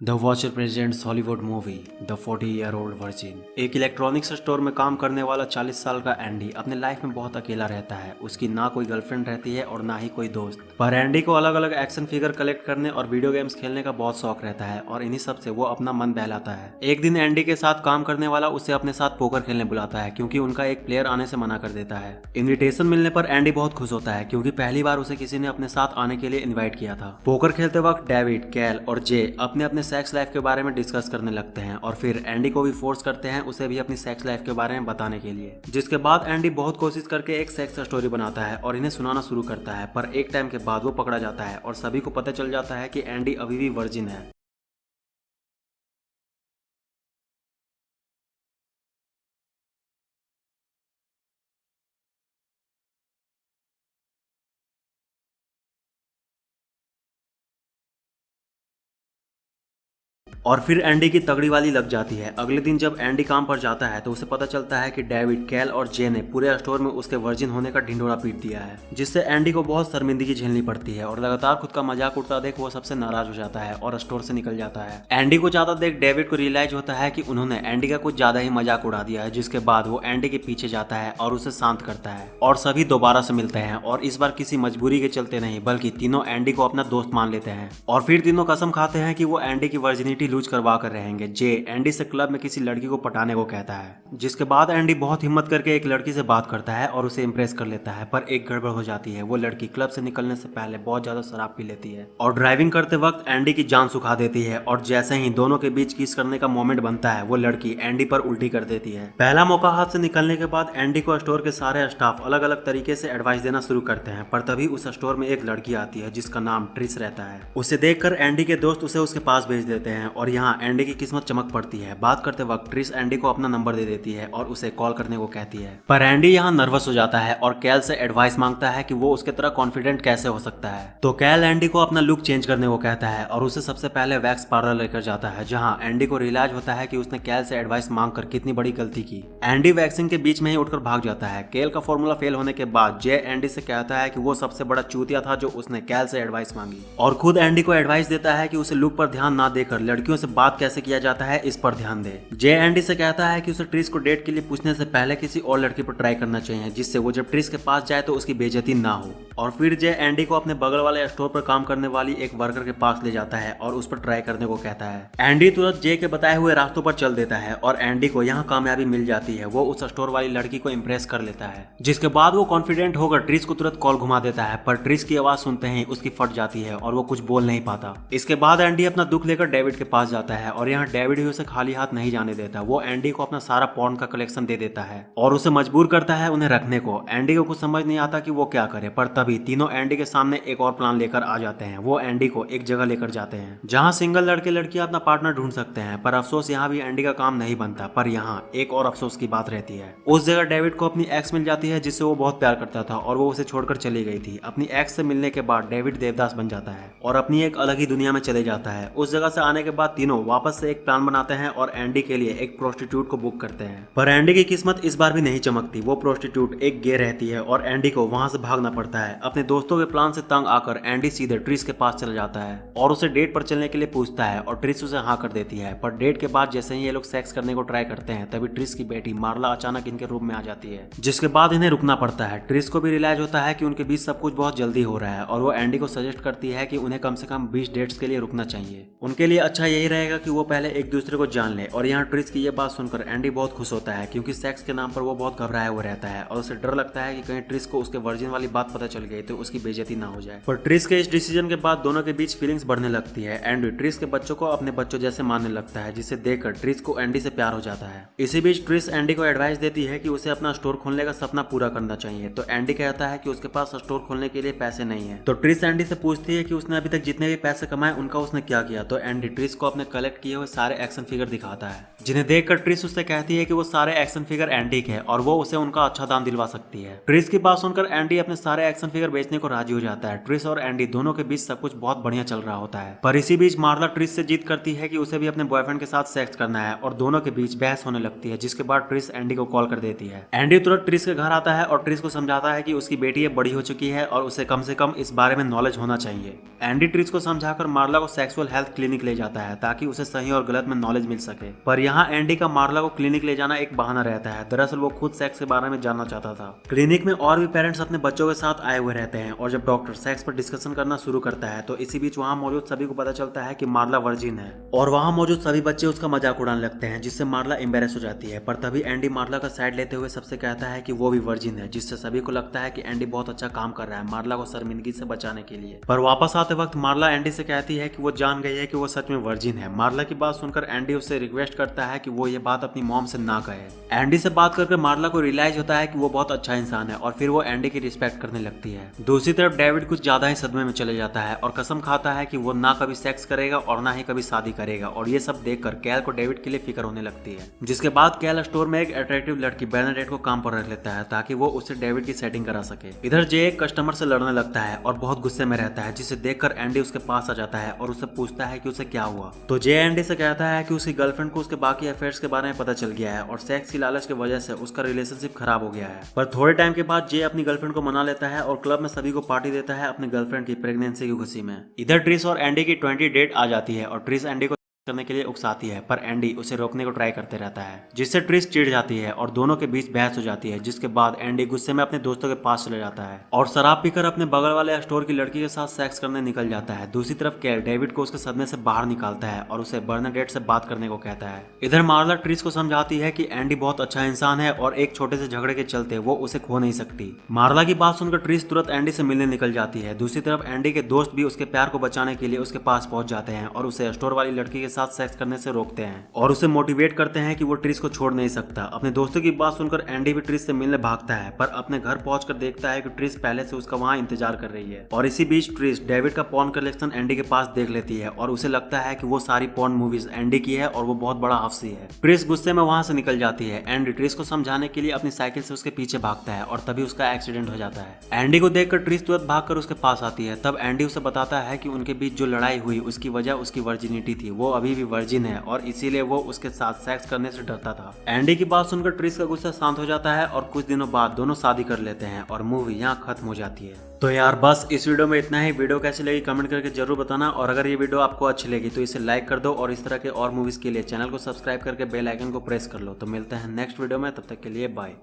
The watcher presents Hollywood movie the 40-year-old virgin. एक electronics store में काम करने वाला 40 साल का एंडी अपने लाइफ में बहुत अकेला रहता है। उसकी ना कोई गर्लफ्रेंड रहती है और ना ही कोई दोस्त। पर एंडी को अलग अलग एक्शन फिगर कलेक्ट करने और वीडियो गेम्स खेलने का बहुत शौक रहता है और इन्हीं सब से वो अपना मन बहलाता है। एक दिन एंडी के साथ काम करने वाला उसे अपने साथ पोकर खेलने बुलाता है क्योंकि उनका एक प्लेयर आने से मना कर देता है। इन्विटेशन मिलने पर एंडी बहुत खुश होता है क्योंकि पहली बार उसे किसी ने अपने साथ आने के लिए इन्वाइट किया था। पोकर खेलते वक्त डेविड, कैल और जे अपने अपने सेक्स लाइफ के बारे में डिस्कस करने लगते हैं और फिर एंडी को भी फोर्स करते हैं उसे भी अपनी सेक्स लाइफ के बारे में बताने के लिए। जिसके बाद एंडी बहुत कोशिश करके एक सेक्स स्टोरी बनाता है और इन्हें सुनाना शुरू करता है, पर एक टाइम के बाद वो पकड़ा जाता है और सभी को पता चल जाता है कि एंडी अभी भी वर्जिन है। और फिर एंडी की तगड़ी वाली लग जाती है। अगले दिन जब एंडी काम पर जाता है तो उसे पता चलता है कि डेविड, कैल और जे ने पूरे स्टोर में उसके वर्जिन होने का ढिंढोरा पीट दिया है, जिससे एंडी को बहुत शर्मिंदगी झेलनी पड़ती है और लगातार खुद का मजाक उड़ता देख वो सबसे नाराज हो जाता है और स्टोर से निकल जाता है। एंडी को ज्यादा देख डेविड को रियलाइज होता है कि उन्होंने एंडी का कुछ ज्यादा ही मजाक उड़ा दिया है, जिसके बाद वो एंडी के पीछे जाता है और उसे शांत करता है और सभी दोबारा से मिलते हैं और इस बार किसी मजबूरी के चलते नहीं बल्कि तीनों एंडी को अपना दोस्त मान लेते हैं और फिर तीनों कसम खाते हैं कि वो एंडी की वर्जिनिटी लूज करवा कर रहेंगे। जे एंडी से क्लब में किसी लड़की को पटाने को कहता है, जिसके बाद एंडी बहुत हिम्मत करके एक लड़की से बात करता है और उसे इंप्रेस कर लेता है, पर एक गड़बड़ हो जाती है। वो लड़की क्लब से निकलने से पहले बहुत ज्यादा शराब पी लेती है और ड्राइविंग करते वक्त एंडी की जान सुखा देती है और जैसे ही दोनों के बीच किस करने का मोमेंट बनता है वो लड़की एंडी पर उल्टी कर देती है। पहला मौका हाथ से निकलने के बाद एंडी को स्टोर के सारे स्टाफ अलग अलग तरीके से एडवाइस देना शुरू करते हैं, पर तभी उस स्टोर में एक लड़की आती है जिसका नाम ट्रिस रहता है। उसे देखकर एंडी के दोस्त उसे उसके पास भेज देते हैं और यहाँ एंडी की किस्मत चमक पड़ती है। बात करते वक्त ट्रिस एंडी को अपना नंबर दे देती है और उसे कॉल करने को कहती है, पर एंडी यहाँ नर्वस हो जाता है और कैल से एडवाइस मांगता है कि वो उसके तरह कॉन्फिडेंट कैसे हो सकता है। तो कैल एंडी को अपना लुक चेंज करने को कहता है और उसे सबसे पहले वैक्स पार्लर लेकर जाता है, जहाँ एंडी को रियलाइज होता है कि उसने कैल से एडवाइस मांगकर कितनी बड़ी गलती की। एंडी वैक्सिंग के बीच में ही उठकर भाग जाता है। कैल का फॉर्मूला फेल होने के बाद जे एंडी से कहता है कि वो सबसे बड़ा चूतिया था जो उसने कैल से एडवाइस मांगी और खुद एंडी को एडवाइस देता है कि उसे लुक पर ध्यान ना देकर लड़कियों से बात कैसे किया जाता है इस पर ध्यान दे। जे एंडी से कहता है कि उसे ट्रिस को डेट के लिए पूछने से पहले किसी और लड़की पर ट्राई करना चाहिए, जिससे वो जब ट्रिस के पास जाए तो उसकी बेइज्जती ना हो। और फिर जे एंडी को अपने बगल वाले स्टोर पर काम करने वाली एक वर्कर के पास ले जाता है और उस पर ट्राई करने को कहता है। एंडी तुरंत जे के बताए हुए रास्तों पर चल देता है और एंडी को यहाँ कामयाबी मिल जाती है। वो उस स्टोर वाली लड़की को इम्प्रेस कर लेता है, जिसके बाद वो कॉन्फिडेंट होकर ट्रिस को तुरंत कॉल घुमा देता है, पर ट्रिस की आवाज सुनते ही उसकी फट जाती है और वो कुछ बोल नहीं पाता। इसके बाद एंडी अपना दुख लेकर डेविड के पास जाता है और यहाँ डेविड ही उसे खाली हाथ नहीं जाने देता। वो एंडी को अपना सारा पॉर्न का कलेक्शन दे देता है और उसे मजबूर करता है उन्हें रखने को। एंडी को कुछ समझ नहीं आता कि वो क्या करे, पर तभी तीनों एंडी के सामने एक और प्लान लेकर आ जाते हैं। वो एंडी को एक जगह लेकर जाते हैं जहां सिंगल लड़के लड़कियां अपना पार्टनर ढूंढ सकते हैं, पर अफसोस यहाँ भी एंडी का काम नहीं बनता। पर यहाँ एक और अफसोस की बात रहती है। उस जगह डेविड को अपनी एक्स मिल जाती है जिससे वो बहुत प्यार करता था और वो उसे छोड़कर चली गई थी। अपनी एक्स से मिलने के बाद डेविड देवदास बन जाता है और अपनी एक अलग ही दुनिया में चले जाता है। उस जगह से आने के बाद तीनों वापस से एक प्लान बनाते हैं और एंडी के लिए एक प्रोस्टिट्यूट को बुक करते हैं, पर एंडी की किस्मत इस बार भी नहीं चमकती। वो प्रोस्टिट्यूट एक गे रहती है और एंडी को वहां से भागना पड़ता है। अपने दोस्तों के प्लान से तंग आकर एंडी सीधे ट्रिस के पास चला जाता है और उसे डेट पर चलने के लिए पूछता है और ट्रिस उसे हाँ कर देती है। पर डेट के बाद जैसे ही ये लोग सेक्स करने को ट्राई करते हैं तभी ट्रिस की बेटी मार्ला अचानक इनके रूम में आ जाती है, जिसके बाद इन्हें रुकना पड़ता है। ट्रिस को भी रियलाइज होता है कि उनके बीच सब कुछ बहुत जल्दी हो रहा है और वो एंडी को सजेस्ट करती है कि उन्हें कम से कम 20 डेट्स के लिए रुकना चाहिए। उनके लिए अच्छा यही रहेगा कि वो पहले एक दूसरे को जान ले। और यहाँ ट्रिस की ये बात सुनकर एंडी बहुत खुश होता है क्योंकि सेक्स के नाम पर वो बहुत घबराया हुआ रहता है और उसे डर लगता है कि कहीं ट्रिस को उसके वर्जिन वाली बात पता चल गई तो उसकी बेइज्जती ना हो जाए। पर ट्रिस के इस डिसीजन के बाद दोनों के बीच फीलिंग्स बढ़ने लगती है। एंडी ट्रिस के बच्चों को अपने बच्चों जैसे मानने लगता है, जिसे देखकर ट्रिस को एंडी से प्यार हो जाता है। इसी बीच ट्रिस एंडी को एडवाइस देती है कि उसे अपना स्टोर खोलने का सपना पूरा करना चाहिए, तो एंडी कहता है कि उसके पास स्टोर खोलने के लिए पैसे नहीं है। तो ट्रिस एंडी से पूछती है कि उसने अभी तक जितने भी पैसे कमाए उनका उसने क्या किया, तो एंडी ट्रिस को अपने कलेक्ट किए हुए सारे एक्शन फिगर दिखाता है, जिन्हें देखकर ट्रिस उससे कहती है कि वो सारे एक्शन फिगर एंडी के हैं और वो उसे उनका अच्छा दाम दिलवा सकती है। ट्रिस की बात सुनकर एंडी अपने सारे एक्शन फिगर बेचने को राजी हो जाता है। ट्रिस और एंडी दोनों के बीच सब कुछ बहुत बढ़िया चल रहा होता है, पर इसी बीच मार्ला ट्रिस से जीत करती है कि उसे भी अपने बॉयफ्रेंड के साथ सेक्स करना है और दोनों के बीच बहस होने लगती है, जिसके बाद ट्रिस एंडी को कॉल कर देती है। एंडी तुरंत ट्रिस के घर आता है और ट्रिस को समझाता है कि उसकी बेटी ये बड़ी हो चुकी है और उसे कम से कम इस बारे में नॉलेज होना चाहिए। एंडी ट्रिस को समझाकर मार्ला को सेक्सुअल हेल्थ क्लिनिक ले जाता है। ताकि उसे सही और गलत में नॉलेज मिल सके। पर यहाँ एंडी का मार्ला को क्लिनिक ले जाना एक बहाना रहता है। दरअसल वो खुद सेक्स के बारे में जानना चाहता था। क्लिनिक में और भी पेरेंट्स अपने बच्चों के साथ आए हुए रहते हैं और जब डॉक्टर सेक्स पर डिस्कशन करना शुरू करता है तो इसी बीच वहाँ मौजूद सभी को पता चलता है कि मार्ला वर्जिन है और वहाँ मौजूद सभी बच्चे उसका मजाक उड़ाने लगते हैं, जिससे मार्ला एम्बेरस हो जाती है। पर तभी एंडी मार्ला का साइड लेते हुए सबसे कहता है कि वो भी वर्जिन है, जिससे सभी को लगता है कि एंडी बहुत अच्छा काम कर रहा है मार्ला को शर्मिंदगी से बचाने के लिए। पर वापस आते वक्त मार्ला एंडी से कहती है कि वो जान गई है कि वो सच में वर्जिन है। मार्ला की बात सुनकर एंडी उससे रिक्वेस्ट करता है कि वो ये बात अपनी मॉम से ना कहे। एंडी से बात करके मार्ला को रियलाइज होता है कि वो बहुत अच्छा इंसान है और फिर वो एंडी की रिस्पेक्ट करने लगती है। दूसरी तरफ डेविड कुछ ज्यादा ही सदमे में चले जाता है और कसम खाता है कि वो ना कभी सेक्स करेगा और ना ही कभी शादी करेगा। और ये सब देखकर कैल को डेविड के लिए फिक्र होने लगती है, जिसके बाद कैल स्टोर में एक अट्रैक्टिव लड़की बेर्नाडेट को काम पर रख लेता है ताकि वो उससे डेविड की सेटिंग करा सके। इधर जे एक कस्टमर से लड़ने लगता है और बहुत गुस्से में रहता है, जिसे देखकर एंडी उसके पास आ जाता है और उससे पूछता है कि उसे क्या हुआ। तो जे एंडी से कहता है कि उसकी गर्लफ्रेंड को उसके बाकी अफेयर्स के बारे में पता चल गया है और सेक्स की लालच की वजह से उसका रिलेशनशिप खराब हो गया है। पर थोड़े टाइम के बाद जे अपनी गर्लफ्रेंड को मना लेता है और क्लब में सभी को पार्टी देता है अपनी गर्लफ्रेंड की प्रेगनेंसी की खुशी में। इधर ट्रिस और एंडी की 20 डेट आ जाती है और ट्रिस एंडी को करने के लिए उकसाती है, पर एंडी उसे रोकने को ट्राई करते रहता है, जिससे ट्रिस चिढ़ जाती है और दोनों के बीच बहस हो जाती है। जिसके बाद एंडी गुस्से में अपने दोस्तों के पास चले जाता है और शराब पीकर अपने बगल वाले स्टोर की लड़की के साथ सेक्स करने निकल जाता है। दूसरी तरफ कैल डेविड को उसके सदमे से बाहर निकालता है और उसे बर्नाडेट से बात करने को कहता है। इधर मार्ला ट्रिस को समझाती है कि एंडी बहुत अच्छा इंसान है और एक छोटे से झगड़े के चलते वो उसे खो नहीं सकती। मार्ला की बात सुनकर ट्रिस तुरंत एंडी से मिलने निकल जाती है। दूसरी तरफ एंडी के दोस्त भी उसके प्यार को बचाने के लिए उसके पास पहुंच जाते हैं और उसे स्टोर वाली लड़की के साथ सेक्स करने से रोकते हैं और उसे मोटिवेट करते हैं कि वो ट्रिस को छोड़ नहीं सकता। अपने दोस्तों की बात सुनकर एंडी भी ट्रिस से मिलने भागता है, पर अपने घर पहुंचकर देखता है कि ट्रिस पहले से उसका वहां इंतजार कर रही है। और इसी बीच ट्रिस डेविड का पॉर्न कलेक्शन एंडी के पास देख लेती है और उसे लगता है कि वो सारी पॉर्न मूवीज एंडी की है और वो बहुत बड़ा हफ्सी है। ट्रिस गुस्से में वहां से निकल जाती है। एंडी ट्रिस को समझाने के लिए अपनी साइकिल से उसके पीछे भागता है और तभी उसका एक्सीडेंट हो जाता है। एंडी को देखकर ट्रिस तुरंत भागकर उसके पास आती है। तब एंडी उसे बताता है कि उनके बीच जो लड़ाई हुई उसकी वजह उसकी वर्जिनिटी थी, वो अभी भी वर्जिन है और इसीलिए वो उसके साथ सेक्स करने से डरता था। एंडी की बात सुनकर ट्रिस का गुस्सा शांत हो जाता है और कुछ दिनों बाद दोनों शादी कर लेते हैं और मूवी यहाँ खत्म हो जाती है। तो यार बस इस वीडियो में इतना ही। वीडियो कैसी लगी कमेंट करके जरूर बताना और अगर ये वीडियो आपको अच्छी लगी तो इसे लाइक कर दो और इस तरह के और मूवीज के लिए चैनल को सब्सक्राइब करके बेल आइकन को प्रेस कर लो। तो मिलते हैं नेक्स्ट वीडियो में, तब तक के लिए बाय।